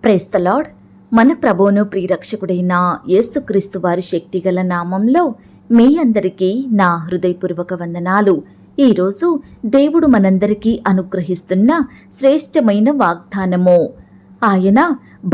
Praise the lord. మన ప్రభువును ప్రియరక్షకుడైన యేసుక్రీస్తు వారి శక్తిగల నామంలో మీ అందరికీ నా హృదయపూర్వక వందనాలు. ఈరోజు దేవుడు మనందరికీ అనుగ్రహిస్తున్న శ్రేష్టమైన వాగ్దానము. ఆయన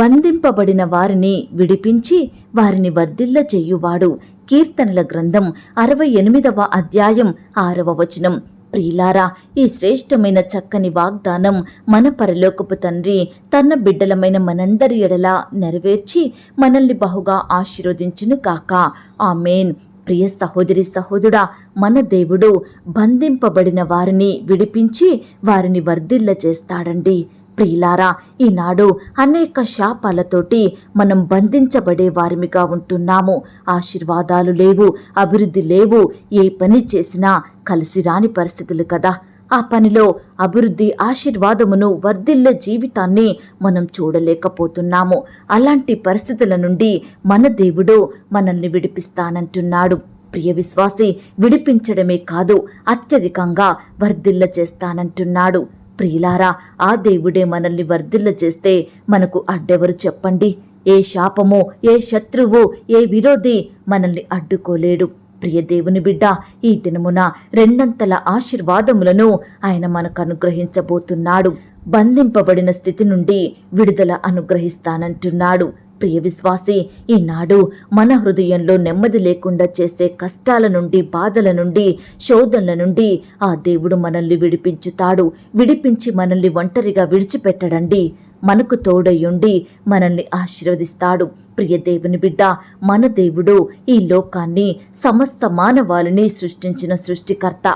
బంధింపబడిన వారిని విడిపించి వారిని వర్ధిల్ల చేయువాడు. కీర్తనల గ్రంథం 68వ అధ్యాయం 6వ వచనం. ప్రియులారా, ఈ శ్రేష్టమైన చక్కని వాగ్దానం మన పరలోకపు తండ్రి తన బిడ్డలమైన మనందరి ఎడల నెరవేర్చి మనల్ని బహుగా ఆశీర్వదించును కాక. ఆమేన్. ప్రియ సహోదరి సహోదరుడా, మన దేవుడు బంధింపబడిన వారిని విడిపించి వారిని వర్ధిల్ల చేస్తాడండి. ప్రియులారా, ఈనాడు అనేక శాపాలతోటి మనం బంధించబడే వారిమిగా ఉంటున్నాము. ఆశీర్వాదాలు లేవు, అభివృద్ధి లేవు, ఏ పని చేసినా కలిసి రాని పరిస్థితులు కదా. ఆ పనిలో అభివృద్ధి, ఆశీర్వాదమును, వర్ధిల్లే జీవితాన్ని మనం చూడలేకపోతున్నాము. అలాంటి పరిస్థితుల నుండి మన దేవుడు మనల్ని విడిపిస్తానంటున్నాడు. ప్రియ విశ్వాసి, విడిపించడమే కాదు, అత్యధికంగా వర్ధిల్ల చేస్తానంటున్నాడు. ప్రియులారా, ఆ దేవుడే మనల్ని వర్ధిల్ల చేస్తే మనకు అడ్డెవరు చెప్పండి? ఏ శాపము, ఏ శత్రువు, ఏ విరోధి మనల్ని అడ్డుకోలేడు. ప్రియ దేవుని బిడ్డ, ఈ దినమున రెండంతల ఆశీర్వాదములను ఆయన మనకు అనుగ్రహించబోతున్నాడు. బంధింపబడిన స్థితి నుండి విడుదల అనుగ్రహిస్తానంటున్నాడు. ప్రియ విశ్వాసి, ఈనాడు మన హృదయంలో నెమ్మది లేకుండా చేసే కష్టాల నుండి, బాధల నుండి, శోధనల నుండి ఆ దేవుడు మనల్ని విడిపించుతాడు. విడిపించి మనల్ని ఒంటరిగా విడిచిపెట్టడండి. మనకు తోడయుండి మనల్ని ఆశీర్వదిస్తాడు. ప్రియ దేవుని బిడ్డ, మన దేవుడు ఈ లోకాన్ని, సమస్త మానవాళిని సృష్టించిన సృష్టికర్త.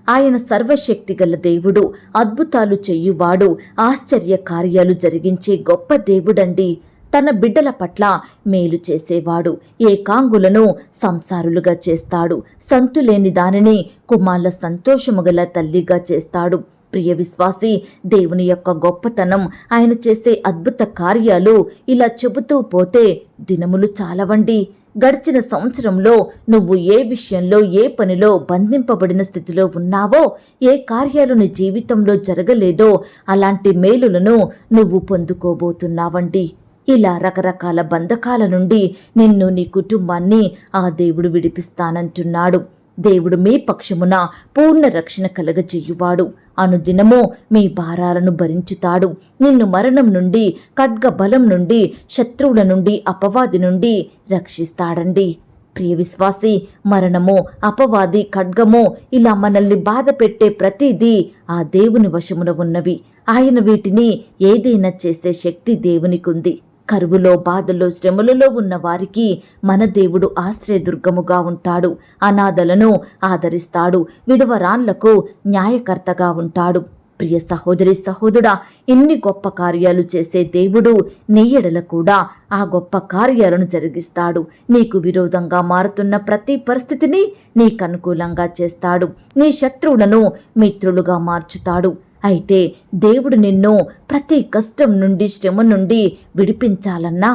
ఆయన సర్వశక్తిగల దేవుడు, అద్భుతాలు చెయ్యువాడు, ఆశ్చర్య కార్యాలు జరిగించే గొప్ప దేవుడండి. తన బిడ్డల పట్ల మేలు చేసేవాడు. ఏకాంగులను సంసారులుగా చేస్తాడు. సంతులేని దానిని కుమార్ల సంతోషము గల తల్లిగా చేస్తాడు. ప్రియ విశ్వాసి, దేవుని యొక్క గొప్పతనం, ఆయన చేసే అద్భుత కార్యాలు ఇలా చెబుతూ పోతే దినములు చాలవండి. గడిచిన సంవత్సరంలో నువ్వు ఏ విషయంలో, ఏ పనిలో బంధింపబడిన స్థితిలో ఉన్నావో, ఏ కార్యాలు నీ జీవితంలో జరగలేదో అలాంటి మేలులను నువ్వు పొందుకోబోతున్నావండి. ఇలా రకరకాల బంధకాల నుండి నిన్ను, నీ కుటుంబాన్ని ఆ దేవుడు విడిపిస్తానంటున్నాడు. దేవుడు మీ పక్షమున పూర్ణ రక్షణ కలగజేయువాడు. అనుదినము మీ భారాలను భరించుతాడు. నిన్ను మరణం నుండి, ఖడ్గ బలం నుండి, శత్రువుల నుండి, అపవాది నుండి రక్షిస్తాడండి. ప్రియ విశ్వాసి, మరణము, అపవాది, ఖడ్గము ఇలా మనల్ని బాధ పెట్టే ప్రతిదీ ఆ దేవుని వశమున ఉన్నవి. ఆయన వీటిని ఏదైనా చేసే శక్తి దేవునికుంది. కరువులో, బాధలో, శ్రమలలో ఉన్న వారికి మన దేవుడు ఆశ్రయదుర్గముగా ఉంటాడు. అనాథలను ఆదరిస్తాడు. విధవరాన్లకు న్యాయకర్తగా ఉంటాడు. ప్రియ సహోదరి సహోదరుడా, ఇన్ని గొప్ప కార్యాలు చేసే దేవుడు నీ ఎడల కూడా ఆ గొప్ప కార్యాలను జరిగిస్తాడు. నీకు విరోధంగా మారుతున్న ప్రతి పరిస్థితిని నీకు అనుకూలంగా చేస్తాడు. నీ శత్రువులను మిత్రులుగా మార్చుతాడు. అయితే దేవుడు నిన్ను ప్రతి కష్టం నుండి, శ్రమ నుండి విడిపించాలన్నా,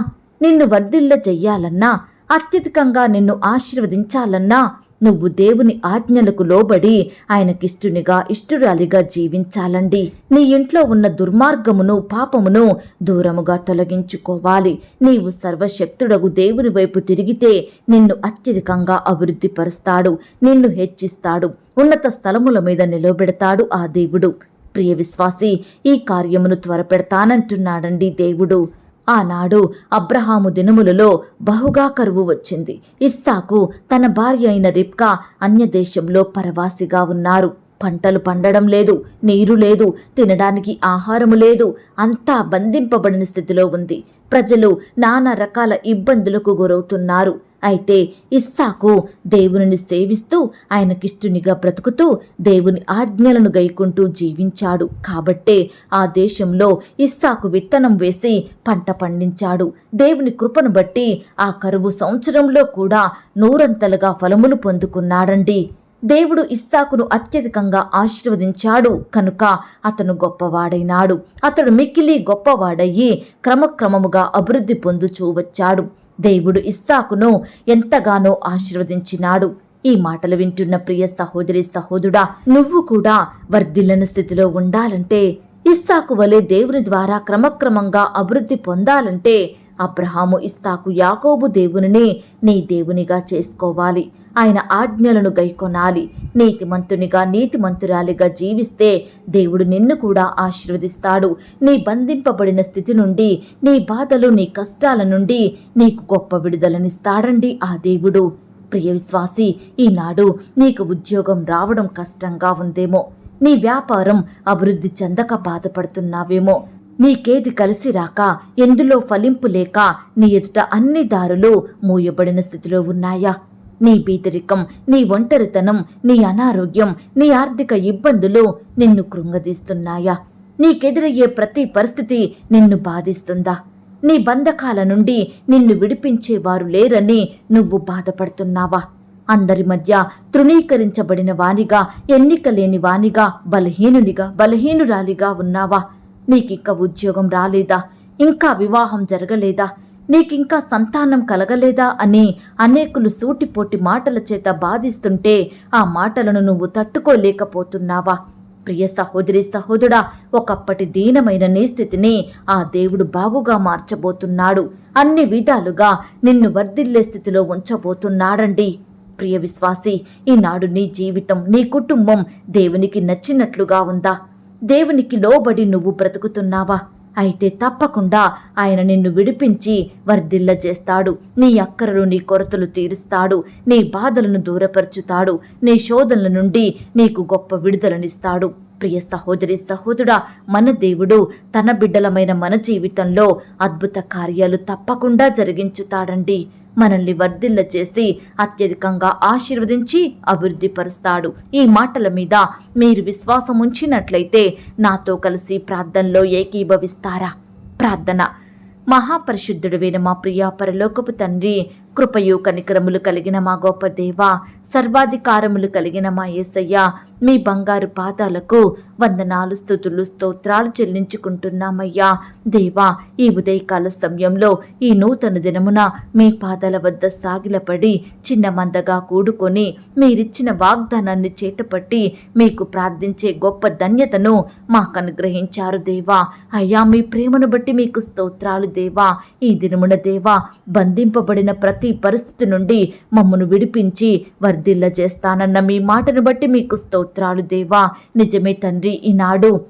నిన్ను వర్ధిల్ల చెయ్యాలన్నా, అత్యధికంగా నిన్ను ఆశీర్వదించాలన్నా నువ్వు దేవుని ఆజ్ఞలకు లోబడి ఆయనకిష్టునిగా, ఇష్టురాలిగా జీవించాలండి. నీ ఇంట్లో ఉన్న దుర్మార్గమును, పాపమును దూరముగా తొలగించుకోవాలి. నీవు సర్వశక్తుడగు దేవుని వైపు తిరిగితే నిన్ను అత్యధికంగా అభివృద్ధి పరుస్తాడు. నిన్ను హెచ్చిస్తాడు. ఉన్నత స్థలముల మీద నిలబెడతాడు ఆ దేవుడు. ప్రియ విశ్వాసి, ఈ కార్యమును త్వరపెడతానంటున్నాడండి దేవుడు. ఆనాడు అబ్రహాము దినములలో బహుగా కరువు వచ్చింది. ఇస్సాకు తన భార్య అయిన రిబ్కా అన్యదేశంలో పరవాసిగా ఉన్నారు. పంటలు పండడం లేదు, నీరు లేదు, తినడానికి ఆహారము లేదు. అంతా బంధింపబడిన స్థితిలో ఉంది. ప్రజలు నానా రకాల ఇబ్బందులకు గురవుతున్నారు. అయితే ఇస్సాకు దేవునిని సేవిస్తూ, ఆయనకిష్టునిగా బ్రతుకుతూ, దేవుని ఆజ్ఞలను గైకుంటూ జీవించాడు. కాబట్టే ఆ దేశంలో ఇస్సాకు విత్తనం వేసి పంట పండించాడు. దేవుని కృపను బట్టి ఆ కరువు సంవత్సరంలో కూడా 100 ఫలములు పొందుకున్నాడండి. దేవుడు ఇస్సాకును అత్యధికంగా ఆశీర్వదించాడు కనుక అతను గొప్పవాడైనాడు. అతడు మిక్కిలి గొప్పవాడయ్యి క్రమక్రమముగా అభివృద్ధి పొందుచూ వచ్చాడు. దేవుడు ఇస్సాకును ఎంతగానో ఆశీర్వదించినాడు. ఈ మాటలు వింటున్న ప్రియ సహోదరి సహోదరుడా, నువ్వు కూడా వర్ధిల్లని స్థితిలో ఉండాలంటే ఇస్సాకు వలె దేవుని ద్వారా క్రమక్రమంగా అభివృద్ధి పొందాలంటే అబ్రహాము, ఇస్సాకు, యాకోబు దేవునిని నీ దేవునిగా చేసుకోవాలి. ఆయన ఆజ్ఞలను గైకొనాలి. నీతిమంతునిగా, నీతిమంతురాలిగా జీవిస్తే దేవుడు నిన్ను కూడా ఆశీర్వదిస్తాడు. నీ బంధింపబడిన స్థితి నుండి, నీ బాధలు, నీ కష్టాల నుండి నీకు గొప్ప విడుదలనిస్తాడండి ఆ దేవుడు. ప్రియ విశ్వాసి, ఈనాడు నీకు ఉద్యోగం రావడం కష్టంగా ఉందేమో, నీ వ్యాపారం అభివృద్ధి చెందక బాధపడుతున్నావేమో, నీకేది కలిసి రాక, ఎందులో ఫలింపు లేక నీ ఎదుట అన్ని దారులు మూయబడిన స్థితిలో ఉన్నాయా? నీ బీదరికం, నీ ఒంటరితనం, నీ అనారోగ్యం, నీ ఆర్థిక ఇబ్బందులు నిన్ను కృంగదీస్తున్నాయా? నీకెదురయ్యే ప్రతి పరిస్థితి నిన్ను బాధిస్తుందా? నీ బంధకాల నుండి నిన్ను విడిపించేవారు లేరని నువ్వు బాధపడుతున్నావా? అందరి మధ్య తృణీకరించబడిన వానిగా, ఎన్నిక లేని వానిగా, బలహీనురాలిగా ఉన్నావా? నీకింకా ఉద్యోగం రాలేదా? ఇంకా వివాహం జరగలేదా? నీకింకా సంతానం కలగలేదా అని అనేకులు సూటిపోటి మాటల చేత బాధిస్తుంటే ఆ మాటలను నువ్వు తట్టుకోలేకపోతున్నావా? ప్రియ సహోదరి, సహోదరుడా, ఒకప్పటి దీనమైన నీ స్థితిని ఆ దేవుడు బాగుగా మార్చబోతున్నాడు. అన్ని విధాలుగా నిన్ను వర్ధిల్లే స్థితిలో ఉంచబోతున్నాడండి. ప్రియ విశ్వాసి, ఈనాడు నీ జీవితం, నీ కుటుంబం దేవునికి నచ్చినట్లుగా ఉందా? దేవునికి లోబడి నువ్వు బ్రతుకుతున్నావా? అయితే తప్పకుండా ఆయన నిన్ను విడిపించి వర్ధిల్ల చేస్తాడు. నీ అక్కరలు, నీ కొరతలు తీరుస్తాడు. నీ బాధలను దూరపరుచుతాడు. నీ శోధనల నుండి నీకు గొప్ప విడుదలనిస్తాడు. ప్రియ సహోదరి, సహోదరుడా, మన దేవుడు తన బిడ్డలమైన మన జీవితంలో అద్భుత కార్యాలు తప్పకుండా జరిగించుతాడండి. మనల్ని వర్ధిల్ల చేసి అత్యధికంగా ఆశీర్వదించి అభివృద్ధి పరుస్తాడు. ఈ మాటల మీద మీరు విశ్వాసం ఉంచినట్లయితే నాతో కలిసి ప్రార్థనలో ఏకీభవిస్తారా? ప్రార్థన. మహాపరిశుద్ధుడైన మా ప్రియ పరలోకపు తండ్రి, కృపయు కనికరములు కలిగిన మా గొప్ప దేవా, సర్వాధికారములు కలిగిన మా యేసయ్య, మీ బంగారు పాదాలకు వందనాలు, స్తుతులు, స్తోత్రాలు చెల్లించుకుంటున్నామయ్యా. దేవా, ఈ ఉదయకాల సమయంలో, ఈ నూతన దినమున మీ పాదాల వద్ద సాగిలపడి చిన్న మందగా కూడుకొని మీరిచ్చిన వాగ్దానాన్ని చేతపట్టి మీకు ప్రార్థించే గొప్ప ధన్యతను మాకు అనుగ్రహించారు దేవా. అయ్యా, మీ ప్రేమను బట్టి మీకు స్తోత్రాలు దేవా. ఈ దినమున దేవా, బంధింపబడిన ప్రతి పరిస్థితి నుండి మమ్మను విడిపించి వర్ధిల్ల చేస్తానన్న మీ మాటను బట్టి మీకు స్తోత్రాలు దేవా. నిజమే తండ్రి, ఈనాడు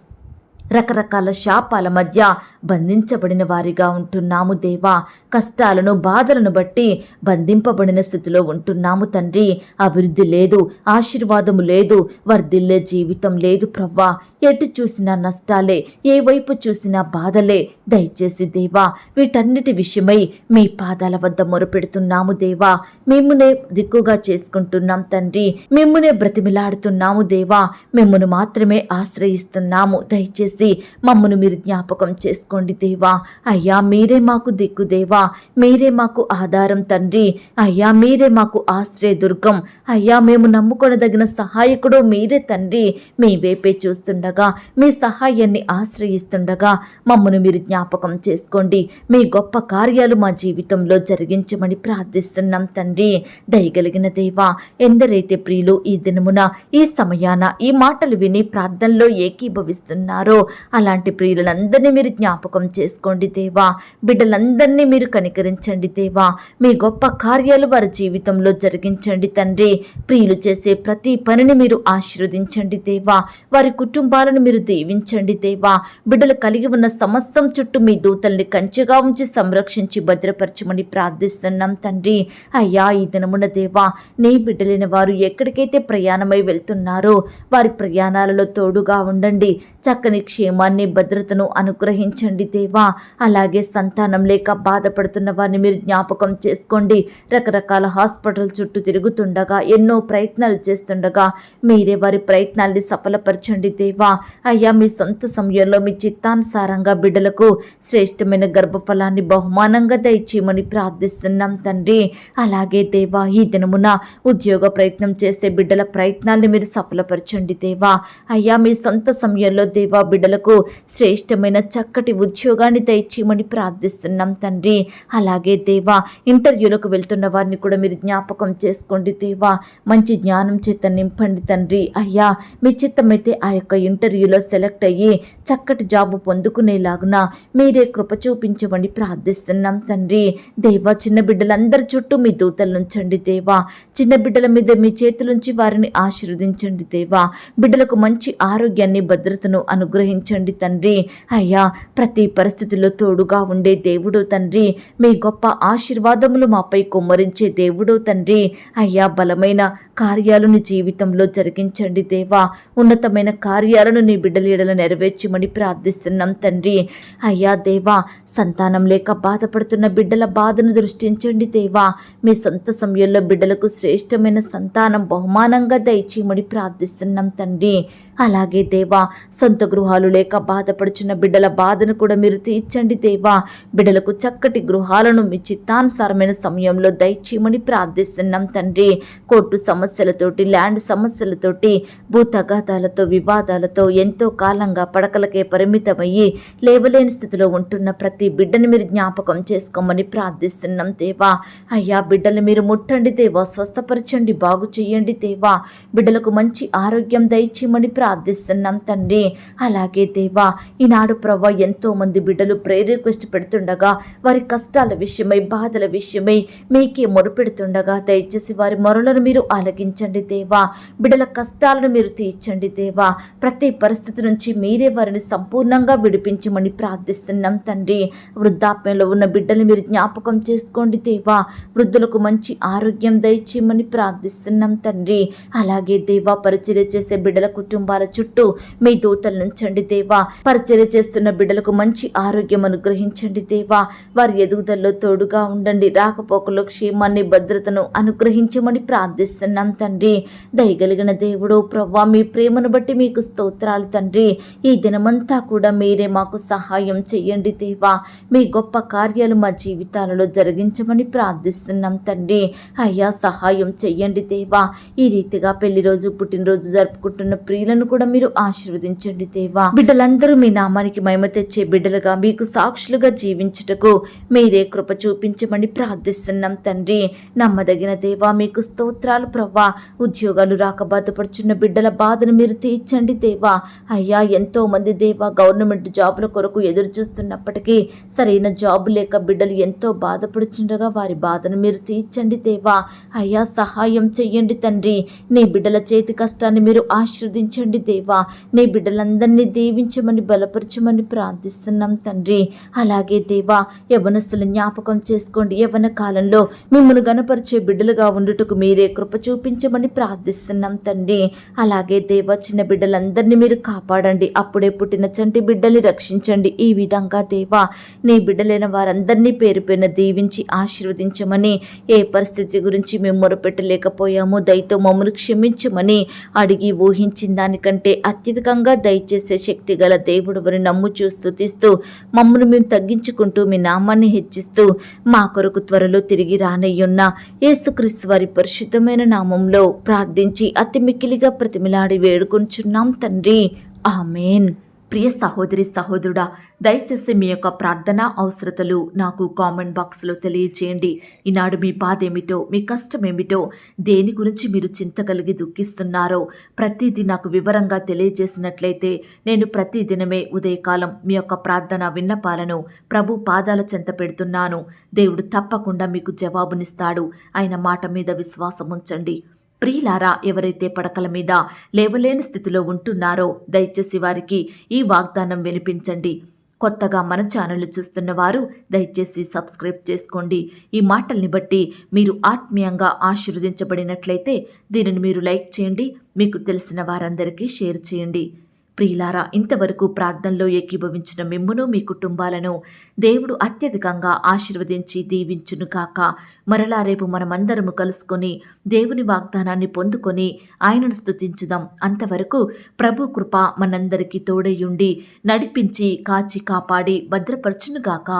రకరకాల శాపాల మధ్య బంధించబడిన వారిగా ఉంటున్నాము దేవా. కష్టాలను, బాధలను బట్టి బంధింపబడిన స్థితిలో ఉంటున్నాము తండ్రి. అభివృద్ధి లేదు, ఆశీర్వాదము లేదు, వర్ధిల్లే జీవితం లేదు ప్రవ్వా. ఎటు చూసినా నష్టాలే, ఏ వైపు చూసినా బాధలే. దయచేసి దేవా, వీటన్నిటి విషయమై మీ పాదాల వద్ద మొరపెడుతున్నాము దేవా. మిమ్మునే దిక్కుగా చేసుకుంటున్నాం తండ్రి. మిమ్మునే బ్రతిమిలాడుతున్నాము దేవా. మిమ్మును మాత్రమే ఆశ్రయిస్తున్నాము. దయచేసి మమ్మను మీరు జ్ఞాపకం చేసుకోండి దేవా. అయ్యా, మీరే మాకు దిక్కు దేవా. మీరే మాకు ఆధారం తండ్రి. అయ్యా, మీరే మాకు ఆశ్రయదుర్గం. అయ్యా, మేము నమ్ముకొనదగిన సహాయకుడు మీరే తండ్రి. మీ వైపే చూస్తుండగా, మీ సహాయాన్ని ఆశ్రయిస్తుండగా మమ్మను మీరు జ్ఞాపకం చేసుకోండి. మీ గొప్ప కార్యాలు మా జీవితంలో జరిగించమని ప్రార్థిస్తున్నాం తండ్రి. దయగలిగిన దేవా, ఎందరైతే ప్రియులు ఈ దినమున, ఈ సమయాన ఈ మాటలు విని ప్రార్థనలో ఏకీభవిస్తున్నారో అలాంటి ప్రియులందరినీ మీరు జ్ఞాపకం చేసుకోండి దేవా. బిడ్డలందరినీ మీరు కనికరించండి దేవా. మీ గొప్ప కార్యాలు వారి జీవితంలో జరిగించండి తండ్రి. ప్రియులు చేసే ప్రతి పనిని మీరు ఆశీర్వదించండి దేవా. వారి కుటుంబాలను మీరు దీవించండి దేవా. బిడ్డలు కలిగి ఉన్న సమస్తం చుట్టూ మీ దూతల్ని కంచెగా ఉంచి సంరక్షించి భద్రపరచమని ప్రార్థిస్తున్నాం తండ్రి. అయ్యా, ఈ దినమున దేవా, నీ బిడ్డలైన వారు ఎక్కడికైతే ప్రయాణమై వెళ్తున్నారో వారి ప్రయాణాలలో తోడుగా ఉండండి. చక్కని క్షేమాన్ని, భద్రతను అనుగ్రహించండి దేవా. అలాగే సంతానం లేక బాధపడుతున్న వారిని మీరు జ్ఞాపకం చేసుకోండి. రకరకాల హాస్పిటల్ చుట్టూ తిరుగుతుండగా, ఎన్నో ప్రయత్నాలు చేస్తుండగా మీరే వారి ప్రయత్నాల్ని సఫలపరచండి దేవా. అయ్యా, మీ సొంత సమయంలో మీ చిత్తానుసారంగా బిడ్డలకు శ్రేష్టమైన గర్భఫలాన్ని బహుమానంగా దయచేయమని ప్రార్థిస్తున్నాం తండ్రి. అలాగే దేవా, ఈ దినమున ఉద్యోగ ప్రయత్నం చేసే బిడ్డల ప్రయత్నాల్ని మీరు సఫలపరచండి దేవా. అయ్యా, మీ సొంత సమయంలో దేవా బిడ్డలకు శ్రేష్టమైన చక్కటి ఉద్యోగాన్ని దయచేయమని ప్రార్థిస్తున్నాం తండ్రి. అలాగే దేవా ఇంటర్వ్యూలకు వెళ్తున్న వారిని కూడా మీరు జ్ఞాపకం చేసుకోండి దేవా. మంచి జ్ఞానం చేత నింపండి తండ్రి. అయ్యా మీ చిత్తమైతే ఆ యొక్క ఇంటర్వ్యూలో సెలెక్ట్ అయ్యి చక్కటి జాబు పొందుకునేలాగున మీరే కృప చూపించమని ప్రార్థిస్తున్నాం తండ్రి. దేవా చిన్న బిడ్డలందరి చుట్టూ మీ దూతలు ఉంచండి దేవా. చిన్న బిడ్డల మీద మీ చేతులుంచి వారిని ఆశీర్వదించండి దేవా. బిడ్డలకు మంచి ఆరోగ్యాన్ని భద్రతను అనుగ్రహించండి తండ్రి. అయ్యా ప్రతి పరిస్థితిలో తోడుగా ఉండే దేవుడు తండ్రి. మీ గొప్ప ఆశీర్వాదములు మాపై కుమ్మరించే దేవుడు తండ్రి. అయ్యా బలమైన కార్యాలను జీవితంలో జరిగించండి దేవా. ఉన్నతమైన కార్యాలను నీ బిడ్డల ఎడల నెరవేర్చమని ప్రార్థిస్తున్నాం తండ్రి. అయ్యా దేవా సంతానం లేక బాధపడుతున్న బిడ్డల బాధను దృష్టించండి దేవా. మీ సొంత సమయంలో బిడ్డలకు శ్రేష్టమైన సంతానం బహుమానంగా దయచేయమని ప్రార్థిస్తున్నాం తండ్రి. అలాగే దేవా సొంత గృహాలు లేక బాధపడుచున్న బిడ్డల బాధను కూడా మీరు తీర్చండి దేవా. బిడ్డలకు చక్కటి గృహాలను మీ చిత్తానుసారమైన సమయంలో దయచేయమని ప్రార్థిస్తున్నాం తండ్రి. కోర్టు సమస్యలతోటి ల్యాండ్ సమస్యలతోటి భూ తగాదాలతో వివాదాలతో ఎంతో కాలంగా పడకలకే పరిమితమయ్యి లేవలేని స్థితిలో ఉంటున్న ప్రతి బిడ్డని మీరు జ్ఞాపకం చేసుకోమని ప్రార్థిస్తున్నాం దేవా. అయ్యా బిడ్డలు మీరు ముట్టండి దేవా. స్వస్థపరచండి, బాగు చేయండి దేవా. బిడ్డలకు మంచి ఆరోగ్యం దయచేయమని ప్రార్థిస్తున్నాం తండ్రి. అలాగే దేవా ఈనాడు ప్రవ్వా ఎంతో మంది బిడ్డలు ప్రేయర్ రిక్వెస్ట్ పెడుతుండగా వారి కష్టాల విషయమై బాధల విషయమై మీకే మొరుపెడుతుండగా దయచేసి వారి మొరలను మీరు ఆలకించండి దేవా. బిడ్డల కష్టాలను మీరు తీర్చండి దేవా. ప్రతి పరిస్థితి నుంచి మీరే వారిని సంపూర్ణంగా విడిపించమని ప్రార్థిస్తున్నాం తండ్రి. వృద్ధాప్యంలో ఉన్న బిడ్డలు మీరు జ్ఞాపకం చేసుకోండి దేవా. వృద్ధులకు మంచి ఆరోగ్యం దయచేయమని ప్రార్థిస్తున్నాం తండ్రి. అలాగే దేవా పరిచర్య చేసే బిడ్డల కుటుంబాల చుట్టూ మీ దూతలు నుంచండి దేవా. పరిచర్య చేస్తున్న బిడ్డలకు మంచి ఆరోగ్యం అనుగ్రహించండి దేవా. వారి ఎదుగుదలలో తోడుగా ఉండండి. రాకపోకలో క్షేమాన్ని భద్రతను అనుగ్రహించమని ప్రార్థిస్తున్నాం తండ్రి. దయగలిగిన దేవుడు ప్రవ్వా మీ ప్రేమను బట్టి మీకు స్తోత్రాలు తండ్రి. ఈ దినమంతా కూడా మీరే మాకు సహాయం చెయ్యండి దేవా. మీ గొప్ప కార్యాలు మా జీవితాలలో జరిగించమని ప్రార్థిస్తున్నాం తండ్రి. అయ్యా సహాయం చెయ్యండి దేవా. ఈ రీతిగా పెళ్లి రోజు పుట్టినరోజు జరుపుకుంటున్న ప్రియులను కూడా మీరు ఆశీర్వదించండి దేవా. బిడ్డలందరూ మీ నామానికి మహిమ తెచ్చే బిడ్డలుగా మీకు సాక్షులుగా జీవించుటకు మీరే కృప చూపించమని ప్రార్థిస్తున్నాం తండ్రి. నమ్మదగిన దేవా మీకు స్తోత్రాలు ప్రవ్వా. ఉద్యోగాలు రాక బాధపడుచున్న బిడ్డల బాధను మీరు తీర్చండి దేవా. అయ్యా ఎంతో మంది దేవా గవర్నమెంట్ జాబుల కొరకు ఎదురు చూస్తున్నప్పటికీ సరైన జాబు లేక బిడ్డలు ఎంతో బాధపడుచుండగా వారి బాధను మీరు తీర్చండి దేవా. అయ్యా సహాయం చెయ్యండి తండ్రి. నీ బిడ్డల చేతి కష్టాన్ని మీరు ఆశీర్వదించండి దేవా. నీ బిడ్డలందరినీ దీవించమని బలపరచమని ప్రార్థిస్తున్నాం తండ్రి. అలాగే దేవా యవ్వనస్తుల జ్ఞాపకం చేసుకోండి. యవ్వన కాలంలో మిమ్మల్ని గణపరిచే బిడ్డలుగా ఉండుటకు మీరే కృప చూపించమని ప్రార్థిస్తున్నాం తండ్రి. అలాగే దేవా చిన్న బిడ్డలందరినీ మీరు కాపాడండి. అప్పుడే పుట్టిన చంటి బిడ్డల్ని రక్షించండి. ఈ విధంగా దేవా నీ బిడ్డలైన వారందరినీ పేరు పేరున దీవించి ఆశీర్వదించమని, ఏ పరిస్థితి గురించి మేము మొరపెట్టలేకపోయామో దయతో మమ్మల్ని క్షమించమని అడిగి ఊహించిన దానికంటే అత్యధికంగా దయచేసే శక్తి గల దేవుడు వారిని నమ్ముచూ స్తుతిస్తూ మమ్మల్ని మేము తగ్గించుకుంటూ మీ నామాన్ని హెచ్చిస్తూ మా కొరకు త్వరలో తిరిగి రానయ్యున్న యేసుక్రీస్తు వారి పరిశుద్ధమైన నామంలో ప్రార్థించి అతి మిక్కిలిగా ప్రతిమిలాడి వేడుకొంచున్నాం తండ్రి. ఆమేన్. ప్రియ సహోదరి సహోదరుడా దయచేసి మీ యొక్క ప్రార్థన అవసరతలు నాకు కామెంట్ బాక్స్లో తెలియజేయండి. ఈనాడు మీ బాధ ఏమిటో, మీ కష్టం ఏమిటో, దేని గురించి మీరు చింత కలిగి దుఃఖిస్తున్నారో ప్రతిదీ నాకు వివరంగా తెలియజేసినట్లయితే నేను ప్రతిదినమే ఉదయకాలం మీ యొక్క ప్రార్థన విన్నపాలను ప్రభు పాదాల చెంత పెడుతున్నాను. దేవుడు తప్పకుండా మీకు జవాబునిస్తాడు. ఆయన మాట మీద విశ్వాసం ఉంచండి. ప్రియులారా ఎవరైతే పడకల మీద లేవలేని స్థితిలో ఉంటున్నారో దయచేసి వారికి ఈ వాగ్దానం వినిపించండి. కొత్తగా మన ఛానల్ చూస్తున్న వారు దయచేసి సబ్స్క్రైబ్ చేసుకోండి. ఈ మాటల్ని బట్టి మీరు ఆత్మీయంగా ఆశీర్వదించబడినట్లయితే దీనిని మీరు లైక్ చేయండి. మీకు తెలిసిన వారందరికీ షేర్ చేయండి. ప్రియులారా ఇంతవరకు ప్రార్థనలో ఏకీభవించిన మిమ్మును మీ కుటుంబాలను దేవుడు అత్యధికంగా ఆశీర్వదించి దీవించును కాక. మరలా రేపు మనమందరము కలుసుకొని దేవుని వాగ్దానాన్ని పొందుకొని ఆయనను స్తుతించుదాం. అంతవరకు ప్రభు కృప మనందరికీ తోడయుండి నడిపించి కాచి కాపాడి భద్రపరచునుగాక.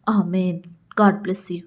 ఆమేన్. God bless you.